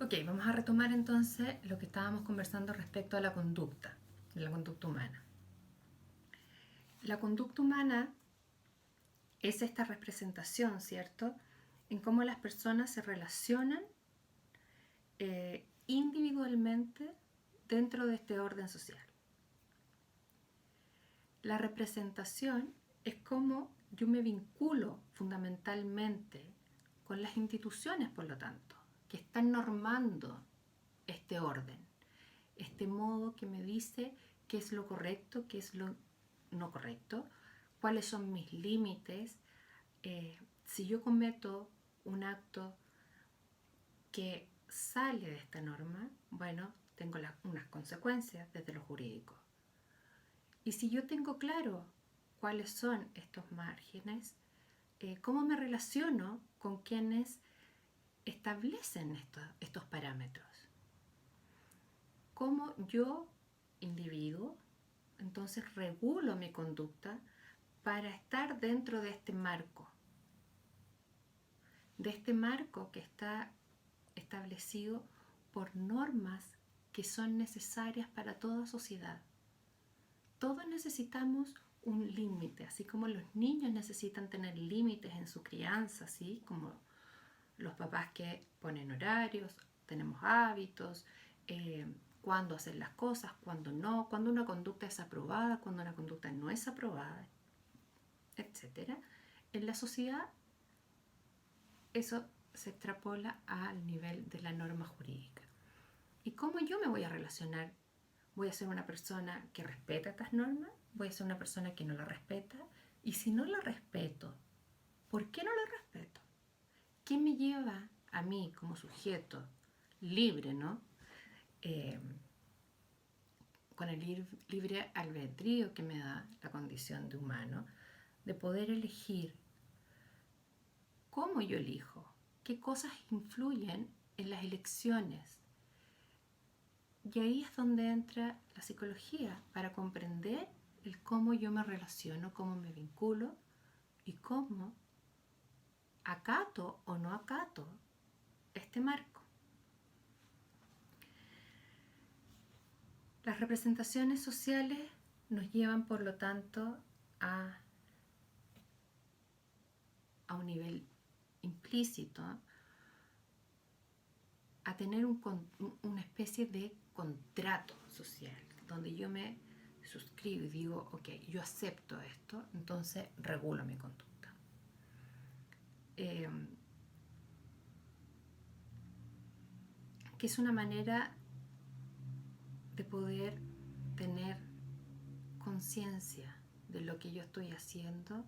Ok, vamos a retomar entonces lo que estábamos conversando respecto a la conducta humana. La conducta humana es esta representación, ¿cierto?, en cómo las personas se relacionan individualmente dentro de este orden social. La representación es cómo yo me vinculo fundamentalmente con las instituciones, por lo tanto, que están normando este orden, este modo que me dice qué es lo correcto, qué es lo no correcto, cuáles son mis límites. Si yo cometo un acto que sale de esta norma, bueno, tengo unas consecuencias desde lo jurídico. Y si yo tengo claro cuáles son estos márgenes, cómo me relaciono con quienes establecen estos parámetros, cómo yo, individuo, entonces regulo mi conducta para estar dentro de este marco que está establecido por normas que son necesarias para toda sociedad. Todos necesitamos un límite, así como los niños necesitan tener límites en su crianza, ¿sí? Como los papás que ponen horarios, tenemos hábitos, cuándo hacer las cosas, cuándo no, cuándo una conducta es aprobada, cuándo una conducta no es aprobada, etc. En la sociedad eso se extrapola al nivel de la norma jurídica. ¿Y cómo yo me voy a relacionar? ¿Voy a ser una persona que respeta estas normas? ¿Voy a ser una persona que no la respeta? Y si no la respeto, ¿por qué no la respeto? ¿Qué me lleva a mí como sujeto libre, ¿no? Eh, con el libre albedrío que me da la condición de humano, de poder elegir cómo yo elijo, qué cosas influyen en las elecciones. Y ahí es donde entra la psicología, para comprender el cómo yo me relaciono, cómo me vinculo y cómo acato o no acato este marco. Las representaciones sociales nos llevan, por lo tanto, a un nivel implícito, a tener una especie de contrato social, donde yo me suscribo y digo, ok, yo acepto esto, entonces regulo mi conducta. Que es una manera de poder tener conciencia de lo que yo estoy haciendo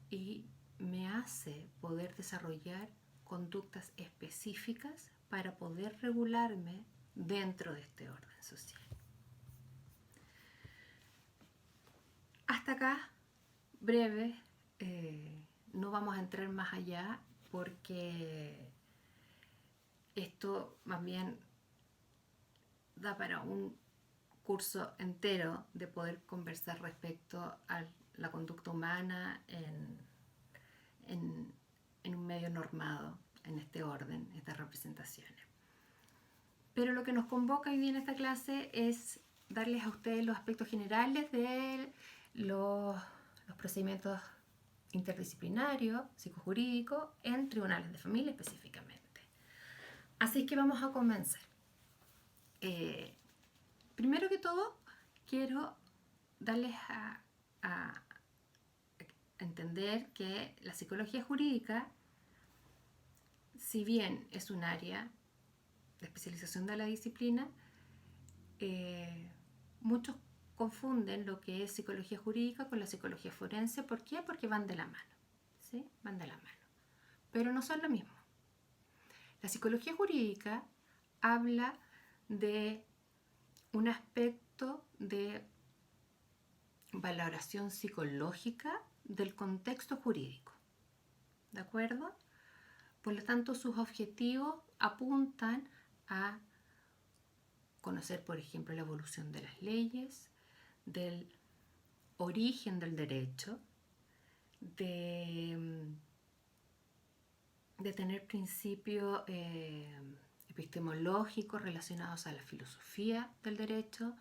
y me hace poder desarrollar conductas específicas para poder regularme dentro de este orden social. Hasta acá, breve, no vamos a entrar más allá porque esto más bien da para un curso entero de poder conversar respecto a la conducta humana en un medio normado, en este orden, estas representaciones. Pero lo que nos convoca hoy día en esta clase es darles a ustedes los aspectos generales de los procedimientos interdisciplinarios, psicojurídicos, en tribunales de familia específicamente. Así que vamos a comenzar. Primero que todo, quiero darles a entender que la psicología jurídica, si bien es un área de especialización de la disciplina, muchos confunden lo que es psicología jurídica con la psicología forense. ¿Por qué? Porque van de la mano, ¿sí? Van de la mano. Pero no son lo mismo. La psicología jurídica habla de un aspecto de valoración psicológica del contexto jurídico. ¿De acuerdo? Por lo tanto, sus objetivos apuntan a conocer, por ejemplo, la evolución de las leyes, del origen del derecho, de tener principios epistemológicos relacionados a la filosofía del derecho,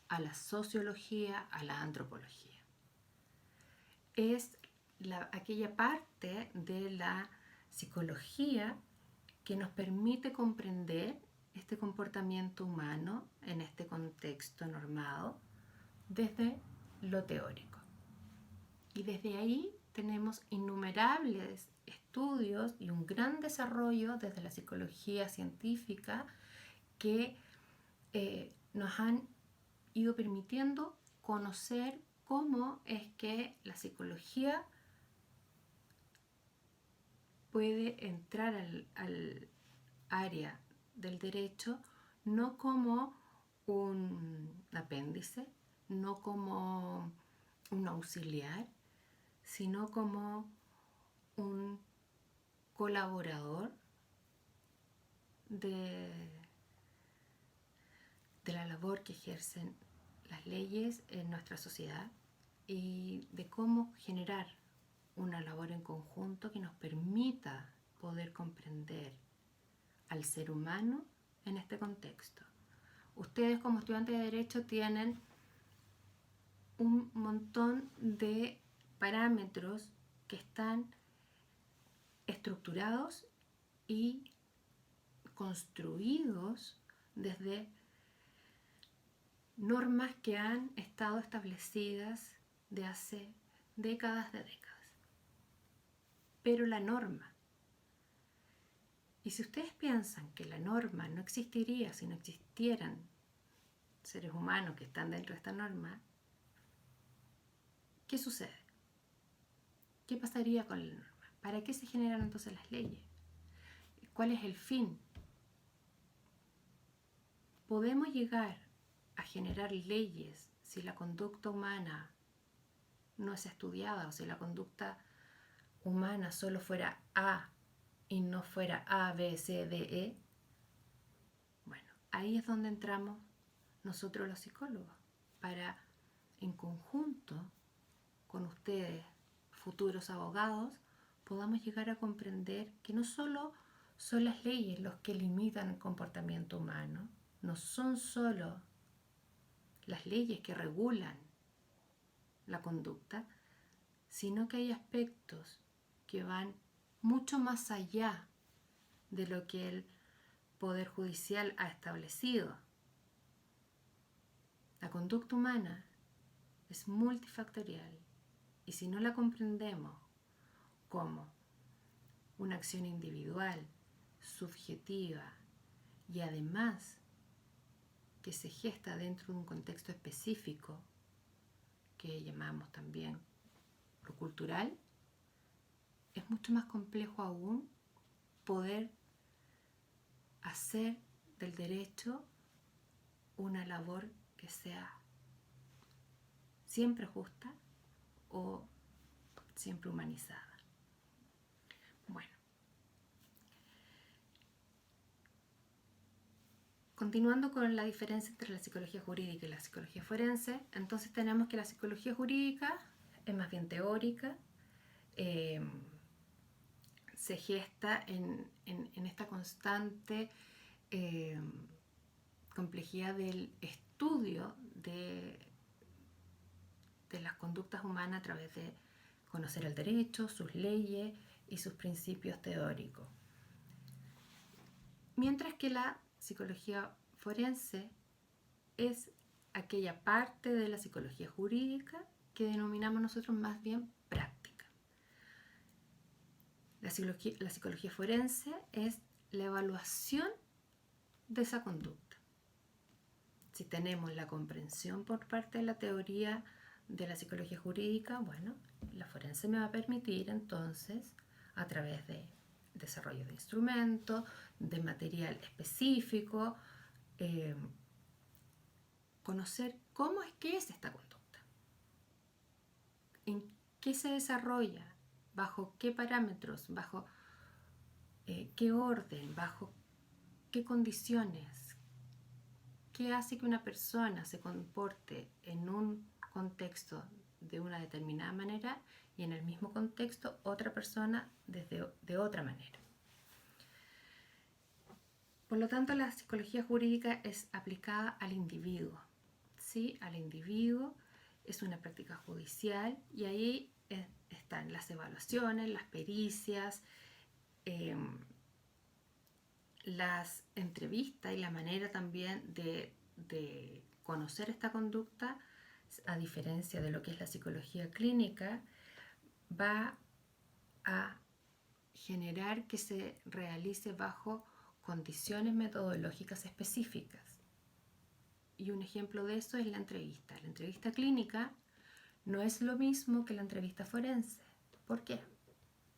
a la sociología, a la antropología. Es aquella parte de la psicología que nos permite comprender este comportamiento humano en este contexto normado desde lo teórico. Y desde ahí tenemos innumerables estudios y un gran desarrollo desde la psicología científica que nos han ido permitiendo conocer cómo es que la psicología puede entrar al área del derecho no como un apéndice, no como un auxiliar, sino como un colaborador de la labor que ejercen las leyes en nuestra sociedad y de cómo generar una labor en conjunto que nos permita poder comprender al ser humano en este contexto. Ustedes como estudiantes de Derecho tienen un montón de parámetros que están estructurados y construidos desde normas que han estado establecidas de hace décadas de décadas. Pero la norma, y si ustedes piensan que la norma no existiría si no existieran seres humanos que están dentro de esta norma, ¿qué sucede? ¿Qué pasaría con la norma? ¿Para qué se generan entonces las leyes? ¿Cuál es el fin? ¿Podemos llegar a generar leyes si la conducta humana no es estudiada o si la conducta humana solo fuera A y no fuera A, B, C, D, E? Bueno, ahí es donde entramos nosotros los psicólogos para, en conjunto con ustedes, futuros abogados, podamos llegar a comprender que no solo son las leyes los que limitan el comportamiento humano, no son solo las leyes que regulan la conducta, sino que hay aspectos que van mucho más allá de lo que el Poder Judicial ha establecido. La conducta humana es multifactorial y si no la comprendemos como una acción individual, subjetiva y además que se gesta dentro de un contexto específico que llamamos también lo cultural, es mucho más complejo aún poder hacer del derecho una labor que sea siempre justa o siempre humanizada. Bueno, continuando con la diferencia entre la psicología jurídica y la psicología forense, entonces tenemos que la psicología jurídica es más bien teórica, se gesta en esta constante complejidad del estudio de las conductas humanas a través de conocer el derecho, sus leyes y sus principios teóricos. Mientras que la psicología forense es aquella parte de la psicología jurídica que denominamos nosotros más bien práctica. La psicología forense es la evaluación de esa conducta. Si tenemos la comprensión por parte de la teoría de la psicología jurídica, bueno, la forense me va a permitir entonces, a través de desarrollo de instrumentos, de material específico, conocer cómo es que es esta conducta, en qué se desarrolla, bajo qué parámetros, bajo qué orden, bajo qué condiciones, qué hace que una persona se comporte en un contexto de una determinada manera y en el mismo contexto otra persona de otra manera. Por lo tanto, la psicología jurídica es aplicada al individuo, ¿sí? Al individuo, es una práctica judicial y ahí están las evaluaciones, las pericias, las entrevistas y la manera también de conocer esta conducta, a diferencia de lo que es la psicología clínica, va a generar que se realice bajo condiciones metodológicas específicas. Y un ejemplo de eso es la entrevista. La entrevista clínica no es lo mismo que la entrevista forense. ¿Por qué?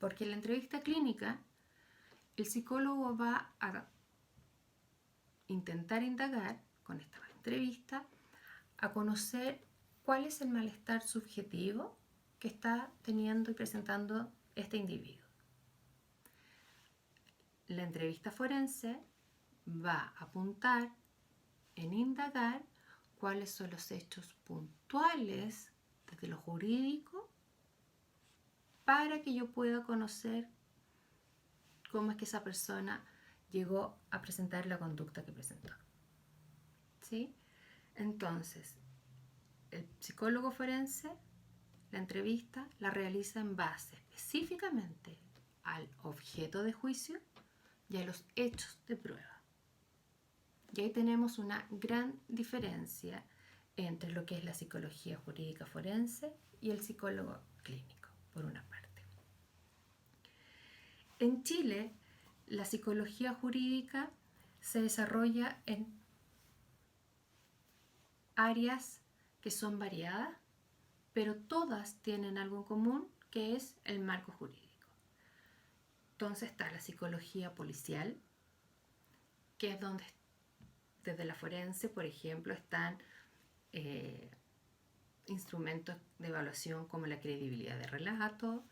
Porque en la entrevista clínica el psicólogo va a intentar indagar con esta entrevista a conocer cuál es el malestar subjetivo que está teniendo y presentando este individuo. La entrevista forense va a apuntar en indagar cuáles son los hechos puntuales desde lo jurídico para que yo pueda conocer cómo es que esa persona llegó a presentar la conducta que presentó. ¿Sí? Entonces, el psicólogo forense, la entrevista la realiza en base específicamente al objeto de juicio y a los hechos de prueba. Y ahí tenemos una gran diferencia entre lo que es la psicología jurídica forense y el psicólogo clínico, por una parte. En Chile, la psicología jurídica se desarrolla en áreas que son variadas, pero todas tienen algo en común, que es el marco jurídico. Entonces está la psicología policial, que es donde desde la forense, por ejemplo, están instrumentos de evaluación como la credibilidad de relato.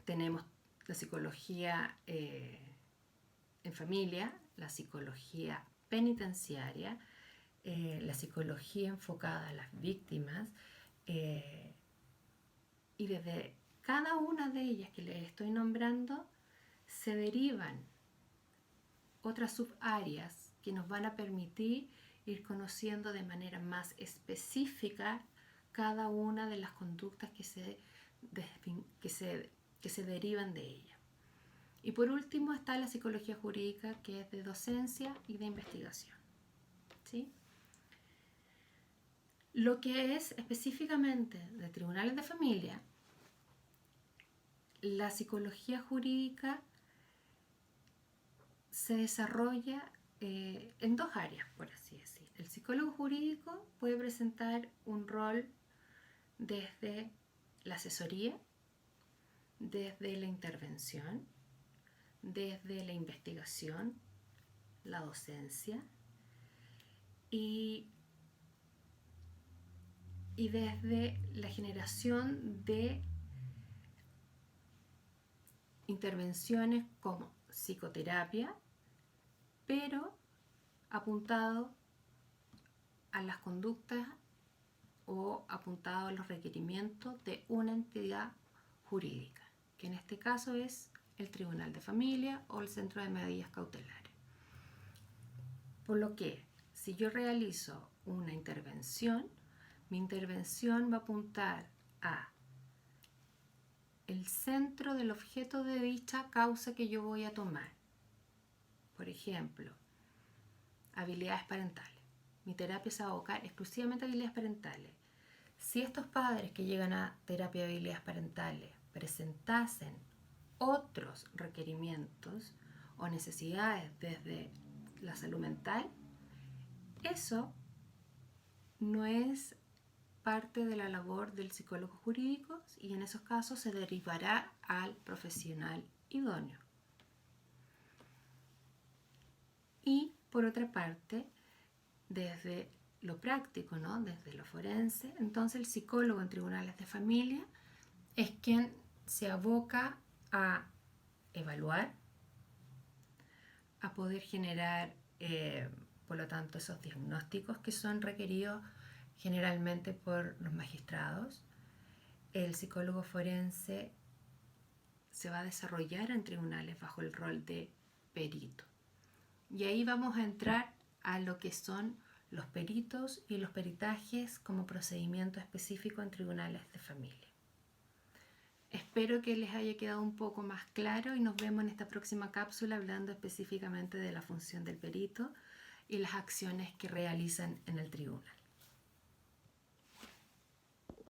Tenemos la psicología en familia, la psicología penitenciaria, la psicología enfocada a las víctimas, y desde cada una de ellas que les estoy nombrando se derivan otras subáreas que nos van a permitir ir conociendo de manera más específica cada una de las conductas que se derivan de ella. Y por último está la psicología jurídica, que es de docencia y de investigación. ¿Sí? Lo que es específicamente de tribunales de familia, la psicología jurídica se desarrolla en dos áreas, por así decir. El psicólogo jurídico puede presentar un rol desde la asesoría, desde la intervención, desde la investigación, la docencia y desde la generación de intervenciones como psicoterapia, pero apuntado a las conductas o apuntado a los requerimientos de una entidad jurídica, que en este caso es el Tribunal de Familia o el Centro de Medidas Cautelares. Por lo que, si yo realizo una intervención, mi intervención va a apuntar a el centro del objeto de dicha causa que yo voy a tomar. Por ejemplo, habilidades parentales. Mi terapia se va a abocar exclusivamente a habilidades parentales. Si estos padres que llegan a terapia de habilidades parentales presentasen otros requerimientos o necesidades desde la salud mental, eso no es parte de la labor del psicólogo jurídico y en esos casos se derivará al profesional idóneo. Y por otra parte, desde lo práctico, ¿no? Desde lo forense, entonces el psicólogo en tribunales de familia es quien se aboca a evaluar, a poder generar, por lo tanto, esos diagnósticos que son requeridos generalmente por los magistrados. El psicólogo forense se va a desarrollar en tribunales bajo el rol de perito. Y ahí vamos a entrar a lo que son los peritos y los peritajes como procedimiento específico en tribunales de familia. Espero que les haya quedado un poco más claro y nos vemos en esta próxima cápsula hablando específicamente de la función del perito y las acciones que realizan en el tribunal.